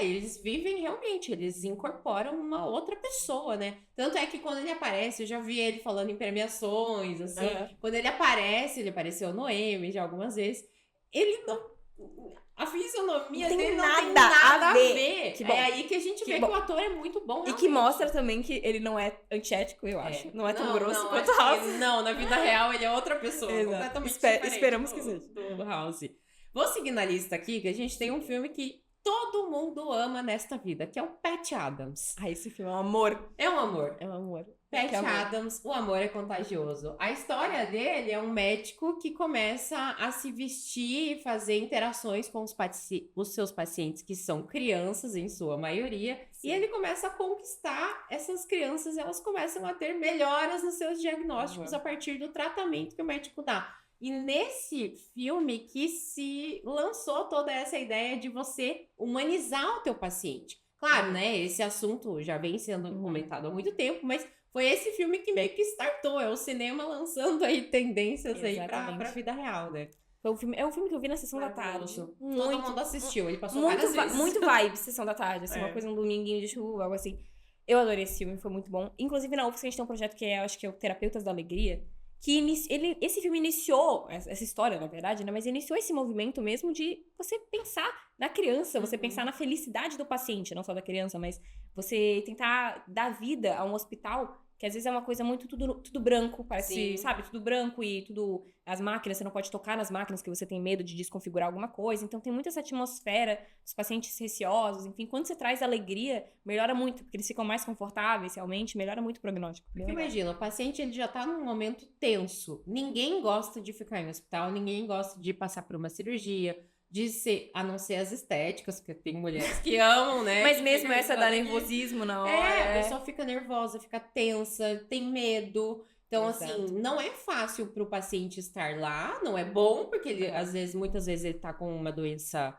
Eles vivem realmente, eles incorporam uma outra pessoa, né? Tanto é que quando ele aparece, eu já vi ele falando em premiações, assim. Quando ele apareceu no Emmy já algumas vezes. Ele não. A fisionomia Não tem dele não tem nada nada a a ver. ver. Que bom. É aí que a gente Que vê bom. que o ator é muito bom. E que realmente. mostra também que ele não é antiético, eu acho. Não é tão grosso quanto o acho House. que não, na vida real ele é outra pessoa. Exato. Completamente diferente Esperamos que seja. do House. Vou seguir na lista aqui, que a gente tem um filme que todo mundo ama nesta vida, que é o Patch Adams. Ah, esse filme é um amor. É um amor. É um amor. Patch Que amor. Adams, o amor é contagioso. A história dele é um médico que começa a se vestir e fazer interações com os seus pacientes, que são crianças em sua maioria, Sim. e ele começa a conquistar essas crianças, elas começam a ter melhoras nos seus diagnósticos Uhum. a partir do tratamento que o médico dá. E nesse filme que se lançou toda essa ideia de você humanizar o teu paciente. Claro, né? Esse assunto já vem sendo comentado há muito tempo, mas foi esse filme que meio que startou. É o cinema lançando aí tendências aí Exatamente. pra vida real, né? É um filme que eu vi na sessão da tarde. Maravilhoso. Todo mundo assistiu, ele passou Muito, várias vezes. muito vibe, sessão da tarde. Assim, É. uma coisa, um dominguinho de chuva, algo assim. Eu adorei esse filme, foi muito bom. Inclusive, na UFSC a gente tem um projeto que acho que é o Terapeutas da Alegria, que esse filme iniciou, essa história, na verdade, né? Mas iniciou esse movimento mesmo de você pensar na criança, você pensar na felicidade do paciente, não só da criança, mas você tentar dar vida a um hospital que às vezes é uma coisa muito tudo branco, parece, sabe? Tudo branco e tudo... As máquinas, você não pode tocar nas máquinas que você tem medo de desconfigurar alguma coisa. Então tem muito essa atmosfera dos pacientes receosos. Enfim, quando você traz alegria, melhora muito, porque eles ficam mais confortáveis, realmente, melhora muito o prognóstico. Porque imagina, o paciente ele já tá num momento tenso. Ninguém gosta de ficar em hospital, ninguém gosta de passar por uma cirurgia, a não ser as estéticas, porque tem mulheres que amam, né? Mas mesmo essa dá nervosismo na hora. A pessoa fica nervosa, fica tensa, tem medo. Então, assim, não é fácil pro paciente estar lá, não é bom, porque ele, muitas vezes, ele tá com uma doença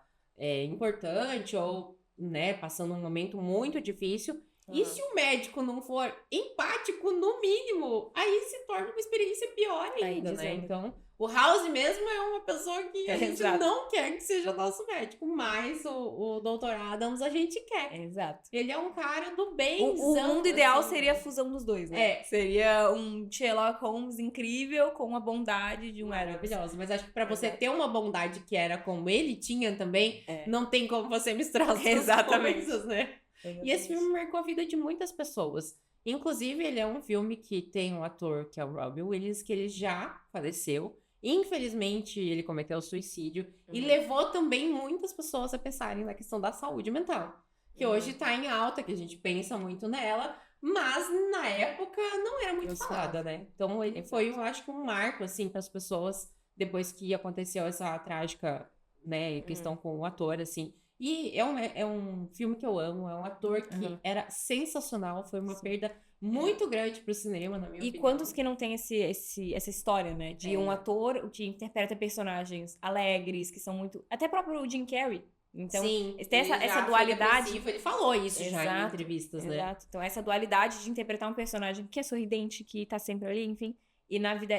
importante ou, né, passando um momento muito difícil. E se o médico não for empático, no mínimo, aí se torna uma experiência pior ainda, né? Então, o House mesmo é uma pessoa que a gente não quer que seja nosso médico, mas o Dr. Adams a gente quer. Exato. Ele é um cara do bem. O mundo ideal seria a fusão dos dois, né? Seria um Sherlock Holmes incrível com a bondade de um maravilhoso. Mas acho que pra você ter uma bondade que era como ele tinha também, não tem como você misturar as duas coisas, né? E esse filme marcou a vida de muitas pessoas. Inclusive, ele é um filme que tem um ator, que é o Robin Williams, que ele já faleceu. Infelizmente, ele cometeu suicídio. E levou também muitas pessoas a pensarem na questão da saúde mental. Que hoje tá em alta, que a gente pensa muito nela. Mas, na época, não era muito falada, né? Então, ele foi, eu acho que um marco, assim, para as pessoas. Depois que aconteceu essa trágica, né, questão com o ator, assim... E é um filme que eu amo, é um ator que era sensacional, foi uma perda muito grande pro cinema, na minha opinião. E quantos que não tem essa história, né? De um ator que interpreta personagens alegres, que são muito... Até próprio o Jim Carrey. Então, tem essa dualidade. Ele falou isso já em entrevistas, né? Exato. Então, essa dualidade de interpretar um personagem que é sorridente, que tá sempre ali, enfim... E na vida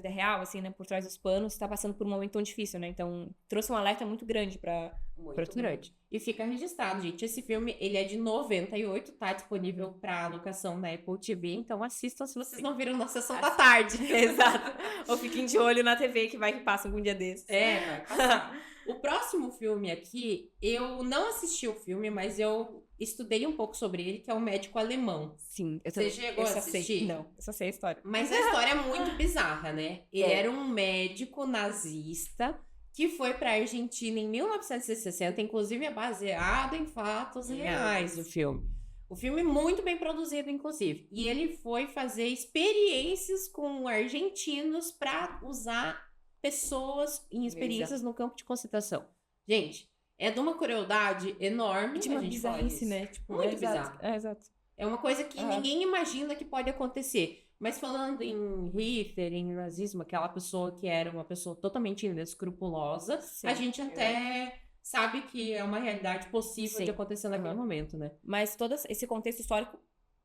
real, assim, né, por trás dos panos, tá passando por um momento tão difícil, né? Então, trouxe um alerta muito grande pra muito grande. E fica registrado, gente. Esse filme, ele é de 98, tá disponível pra alocação na Apple TV. Então, assistam se vocês não viram na sessão da tarde. Exato. Ou fiquem de olho na TV, que vai que passa algum dia desses. Vai passar. O próximo filme aqui, eu não assisti o filme, mas eu estudei um pouco sobre ele, que é o Médico Alemão. Sim. Você chegou a assistir? Não, eu só sei a história. Mas a história é muito bizarra, né? Ele era um médico nazista que foi pra Argentina em 1960, inclusive é baseado em fatos reais o filme. O filme é muito bem produzido, inclusive. E ele foi fazer experiências com argentinos pra usar pessoas em experiências no campo de concentração. Gente, é de uma crueldade enorme. De uma bizarrice, né? Tipo, muito bizarro. Exato. É uma coisa que ninguém imagina que pode acontecer. Mas falando em Hitler, em nazismo, aquela pessoa que era uma pessoa totalmente inescrupulosa, a gente até sabe que é uma realidade possível de acontecer naquele momento, né? Mas todo esse contexto histórico,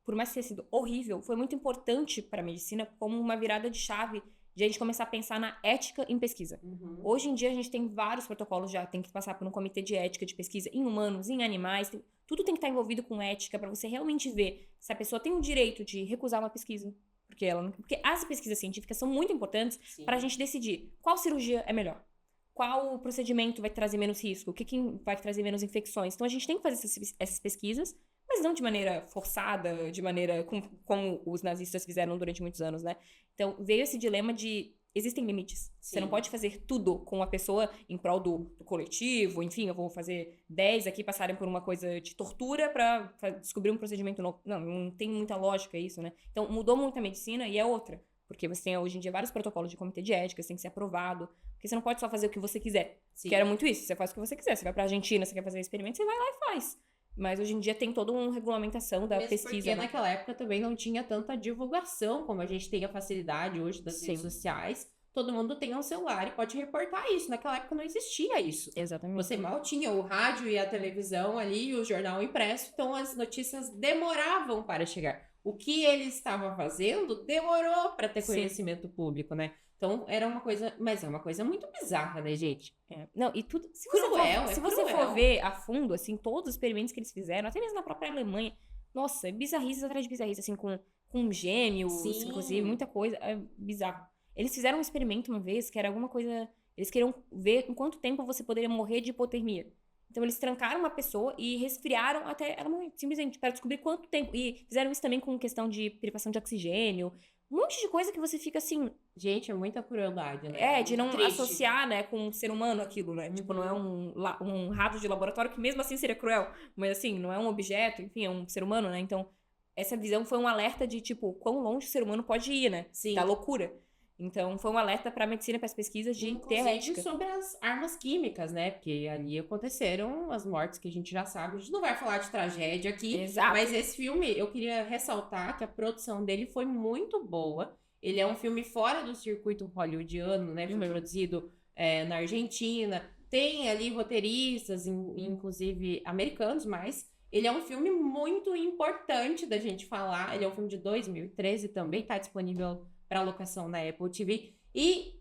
por mais que tenha sido horrível, foi muito importante para a medicina como uma virada de chave de a gente começar a pensar na ética em pesquisa. Hoje em dia, a gente tem vários protocolos, já tem que passar por um comitê de ética de pesquisa em humanos, em animais, tudo tem que estar envolvido com ética para você realmente ver se a pessoa tem o direito de recusar uma pesquisa. Porque as pesquisas científicas são muito importantes para a gente decidir qual cirurgia é melhor, qual procedimento vai trazer menos risco, o que vai trazer menos infecções. Então, a gente tem que fazer essas pesquisas, mas não de maneira forçada, de maneira como os nazistas fizeram durante muitos anos, né? Então, veio esse dilema de existem limites. Você não pode fazer tudo com a pessoa em prol do coletivo, enfim, eu vou fazer 10 aqui passarem por uma coisa de tortura pra descobrir um procedimento novo. Não tem muita lógica isso, né? Então, mudou muito a medicina e é outra. Porque você tem, hoje em dia, vários protocolos de comitê de ética, você tem que ser aprovado. Porque você não pode só fazer o que você quiser. Que era muito isso, você faz o que você quiser. Você vai pra Argentina, você quer fazer experimento, você vai lá e faz. Mas hoje em dia tem toda uma regulamentação da pesquisa. Porque naquela época também não tinha tanta divulgação como a gente tem a facilidade hoje das redes sociais. Todo mundo tem um celular e pode reportar isso. Naquela época não existia isso. Exatamente. Você mal tinha o rádio e a televisão ali, e o jornal impresso, então as notícias demoravam para chegar. O que ele estava fazendo demorou para ter conhecimento público, né? Então, era uma coisa... Mas é uma coisa muito bizarra, né, gente? Não, e tudo... Se você for ver a fundo, assim, todos os experimentos que eles fizeram, até mesmo na própria Alemanha, nossa, bizarrices atrás de bizarrices, assim, com gêmeos, inclusive, muita coisa, é bizarro. Eles fizeram um experimento uma vez que era alguma coisa... Eles queriam ver em quanto tempo você poderia morrer de hipotermia. Então, eles trancaram uma pessoa e resfriaram até ela morrer, simplesmente, para descobrir quanto tempo. E fizeram isso também com questão de privação de oxigênio. Um monte de coisa que você fica assim... Gente, é muita crueldade, né? de não Triste. associar, né, com um ser humano aquilo, né? Tipo, não é um rato de laboratório, que mesmo assim seria cruel. Mas assim, não é um objeto, enfim, é um ser humano, né? Então, essa visão foi um alerta de, tipo, quão longe o ser humano pode ir, né? Sim. Da loucura. Então, foi um alerta pra medicina, para as pesquisas de ter ética. Sobre as armas químicas, né? Porque ali aconteceram as mortes que a gente já sabe. A gente não vai falar de tragédia aqui. Exato. Mas esse filme, eu queria ressaltar que a produção dele foi muito boa. Ele é um filme fora do circuito hollywoodiano, né? Foi produzido na Argentina. Tem ali roteiristas, inclusive americanos, mas ele é um filme muito importante da gente falar. Ele é um filme de 2013 também, tá disponível para locação na Apple TV. E,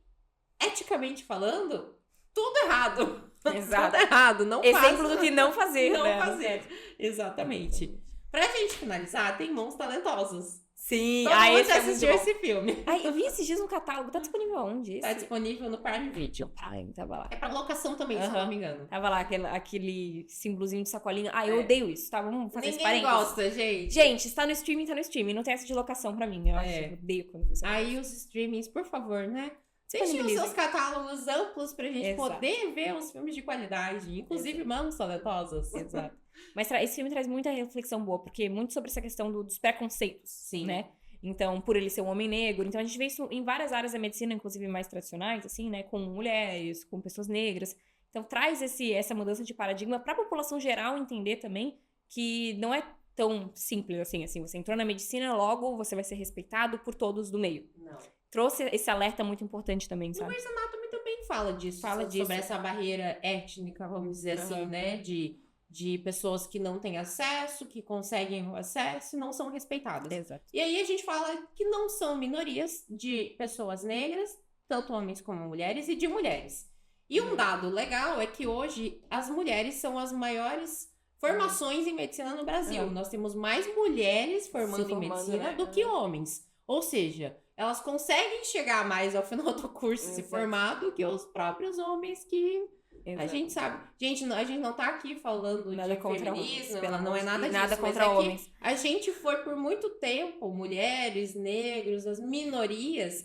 eticamente falando, tudo errado. Exato. Tudo errado. Não Exemplo faça, do que não fazer, não né? fazer. Exatamente. Pra gente finalizar, tem Mãos Talentosas. Sim, Todo mundo esse já é muito assistiu bom. esse filme. Ai, eu vi esses dias no catálogo. Tá disponível aonde? Tá disponível no Prime Video. Ai, tava lá. É pra locação também, se eu não me engano. Tava lá aquele símbolozinho de sacolinha. Ah, eu odeio isso, tá? Vamos fazer esse Ninguém parênteses. gosta, gente. Gente, está no streaming, tá no streaming. Não tem essa de locação pra mim. Eu odeio quando você Aí os streamings, por favor, né? Deixem os Disponibilizem. seus catálogos amplos pra gente Exato. poder ver os filmes de qualidade. Inclusive Mãos Talentosas. Exato. Mas esse filme traz muita reflexão boa, porque muito sobre essa questão dos preconceitos, Sim. né? Então, por ele ser um homem negro. Então, a gente vê isso em várias áreas da medicina, inclusive mais tradicionais, assim, né? Com mulheres, com pessoas negras. Então, traz essa mudança de paradigma para a população geral entender também que não é tão simples assim. Você entrou na medicina, logo você vai ser respeitado por todos do meio. Não. Trouxe esse alerta muito importante também, sabe? O Grey's Anatomy também fala disso. Sobre essa barreira étnica, vamos dizer assim, né? De pessoas que não têm acesso, que conseguem o acesso e não são respeitadas. Exato. E aí a gente fala que não são minorias de pessoas negras, tanto homens como mulheres, e de mulheres. E um dado legal é que hoje as mulheres são as maiores formações em medicina no Brasil. Nós temos mais mulheres formando em medicina do que homens. Ou seja, elas conseguem chegar mais ao final do curso e se formar do que os próprios homens que... Exato. A gente sabe. Gente, a gente não tá aqui falando nada de contra feminismo, homens, não é nada disso. nada mas contra homens. A gente foi por muito tempo, mulheres, negros, as minorias,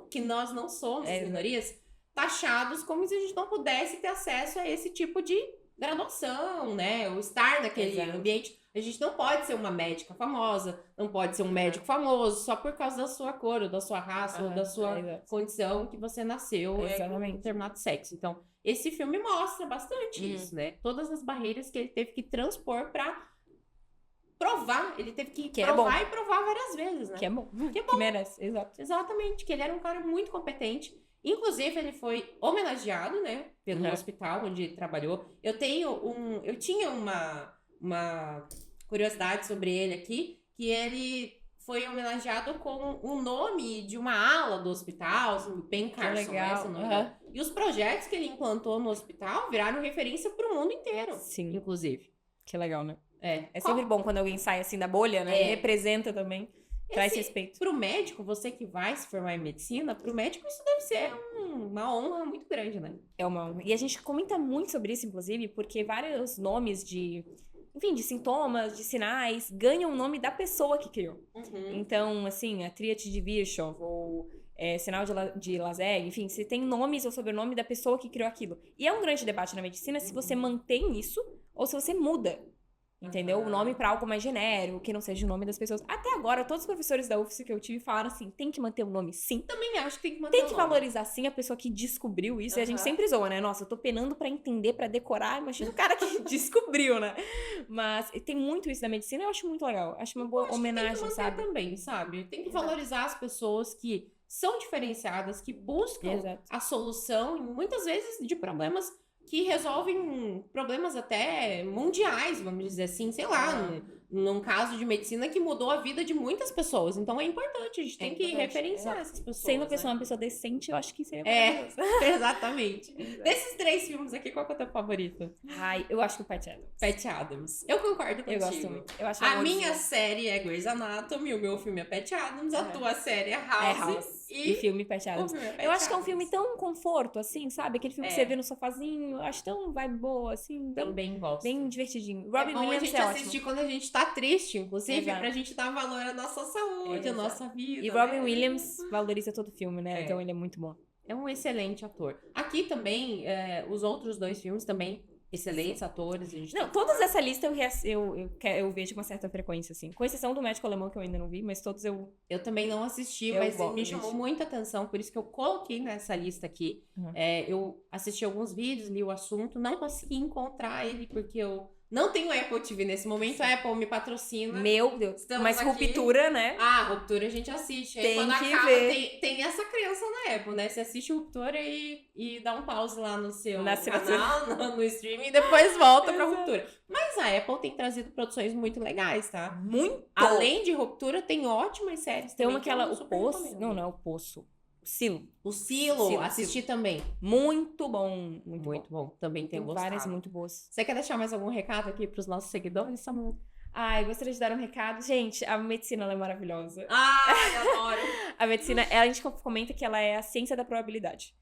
que nós não somos minorias, taxados como se a gente não pudesse ter acesso a esse tipo de graduação, né? Ou estar naquele ambiente. A gente não pode ser uma médica famosa, não pode ser um médico famoso só por causa da sua cor, ou da sua raça, ou da sua condição que você nasceu com um determinado sexo. Então, esse filme mostra bastante isso, né? Todas as barreiras que ele teve que transpor pra provar. Ele teve que provar e provar várias vezes, né? Que é bom. Que merece, exato. Exatamente, que ele era um cara muito competente. Inclusive, ele foi homenageado, né? Pelo hospital onde trabalhou. Eu tinha uma curiosidade sobre ele aqui, que ele foi homenageado com o nome de uma ala do hospital, Ben Carson, esse nome. E os projetos que ele implantou no hospital viraram referência pro mundo inteiro. Sim. Inclusive. Que legal, né? É sempre bom quando alguém sai assim da bolha, né? E representa também. Traz respeito. Pro médico, você que vai se formar em medicina, pro médico isso deve ser uma honra muito grande, né? É uma honra. E a gente comenta muito sobre isso, inclusive, porque vários nomes de sintomas, de sinais, ganham o nome da pessoa que criou. Então, assim, a tríade de Virchow, ou sinal de Lazeg, enfim, você tem nomes ou sobrenome da pessoa que criou aquilo. E é um grande debate na medicina se você mantém isso ou se você muda. Entendeu? O nome pra algo mais genérico, que não seja o nome das pessoas. Até agora, todos os professores da UFSC que eu tive falaram assim, tem que manter o nome sim. Também acho que tem que manter Tem que valorizar sim a pessoa que descobriu isso. E a gente sempre zoa, né? Nossa, eu tô penando pra entender, pra decorar. Imagina o cara que descobriu, né? Mas tem muito isso na medicina e eu acho muito legal. Acho uma boa homenagem, tem que sabe? Também, sabe? Tem que valorizar as pessoas que são diferenciadas, que buscam a solução, muitas vezes, de problemas que resolvem problemas até mundiais, vamos dizer assim, sei lá, num caso de medicina que mudou a vida de muitas pessoas. Então é importante, a gente tem que importante, referenciar essas pessoas. Sendo a pessoa né? uma pessoa decente, eu acho que seria É, maravilhoso. exatamente. Desses 3 filmes aqui, qual que é o teu favorito? Ai, eu acho que o Pat Adams. Pat Adams. Eu concordo contigo. Eu gosto muito. Eu acho A amorzinho. minha série é Grey's Anatomy, o meu filme é Pat Adams, a Aham. tua série é É House, House. E e filme Pat o Adams. filme é Pat Eu acho que é um Adams. filme tão conforto, assim, sabe? Aquele filme que É. você vê no sofazinho, eu acho tão vibe boa, assim, bem, Também gosto. bem divertidinho. É Robin bom a Williams gente é assistir ótimo. quando a gente tá triste, inclusive, Exato. pra gente dar valor à nossa saúde, à Exato. nossa vida. E Robin né? Williams valoriza todo o filme, né? É. Então ele é muito bom. É um excelente ator. Aqui também, os outros 2 filmes também, excelentes atores. A gente Não, tem que todas falar. essa lista eu vejo com uma certa frequência, assim. Com exceção do Médico Alemão, que eu ainda não vi, mas todos eu... Eu também não assisti, Eu mas gosto, me chamou gente. muita atenção, por isso que eu coloquei nessa lista aqui. Uhum. Eu assisti alguns vídeos, li o assunto, não consegui encontrar ele, porque eu não tenho Apple TV nesse momento, a Apple me patrocina. Meu Deus. Estamos Mas aqui. Ruptura, né? Ruptura a gente assiste. Aí Tem quando que acaba, ver. tem essa crença na Apple, né? Você assiste Ruptura e dá um pause lá no seu Na assinatura. canal, no streaming, e depois volta pra Exato. Ruptura. Mas a Apple tem trazido produções muito legais, tá? Muito. Além de Ruptura, tem ótimas séries Tem também uma que ela... eu O super Poço... recomendo. Não, não é o Poço. Silo. O Silo, Silo, assisti também. Muito bom. Muito, Muito bom. bom. Também tenho Tem gostado. várias muito boas. Você quer deixar mais algum recado aqui pros nossos seguidores, Samu? Ai, gostaria de dar um recado. Gente, a medicina ela é maravilhosa. Ai, adoro. A medicina, a gente comenta que ela é a ciência da probabilidade.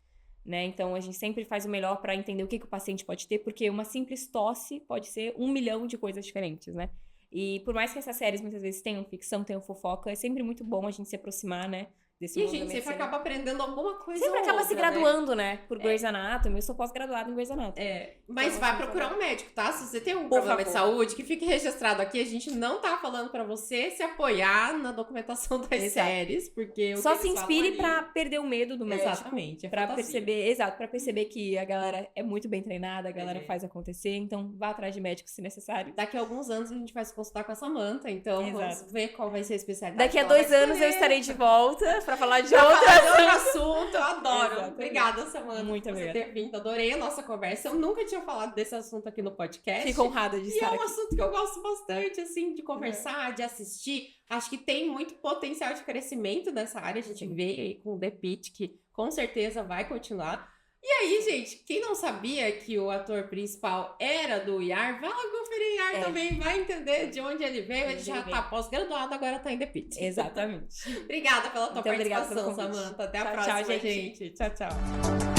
Né? Então, a gente sempre faz o melhor pra entender o que o paciente pode ter, porque uma simples tosse pode ser 1 milhão de coisas diferentes, né? E por mais que essas séries muitas vezes tenham ficção, tenham fofoca, é sempre muito bom a gente se aproximar, né? Desse E a mundo da gente sempre medicina. acaba aprendendo alguma coisa Sempre ou acaba outra, se graduando, né? Por Grey's Anatomy. Eu sou pós-graduada em Grey's Anatomy. Mas Então, vai vamos procurar um médico, tá? Se você tem algum Por problema de favor. saúde, que fique registrado aqui. A gente não tá falando pra você se apoiar na documentação das Exato. séries, porque o Só que se eles inspire falam ali- pra perder o medo do médico. Exatamente, é Pra fantasia. perceber, exato, pra perceber que a galera é muito bem treinada, a galera faz acontecer, então vá atrás de médico se necessário. Daqui a alguns anos a gente vai se consultar com a Samantha, então Exato. vamos ver qual vai ser a especialidade. Daqui a que ela 2 vai anos eu escolher. estarei de volta pra falar de Pra outra. falar de outro assunto, eu adoro. Exatamente. Obrigada, Samantha, Muito por você obrigada. ter vindo. Adorei a nossa conversa. Eu nunca tinha falado desse assunto aqui no podcast. Fico honrada de E estar é um aqui. assunto que eu gosto bastante, assim, de conversar, de assistir. Acho que tem muito potencial de crescimento nessa área. A gente vê aí com o The Pitt, que com certeza vai continuar. E aí, gente, quem não sabia que o ator principal era do IAR, vai lá conferir IAR também, vai entender de onde ele veio. Ele já tá pós-graduado, agora tá em The Pitt. Exatamente. Obrigada pela tua Muito obrigada participação, pelo convite. Samantha. Até a Tchau, próxima, tchau, gente. gente. Tchau, tchau.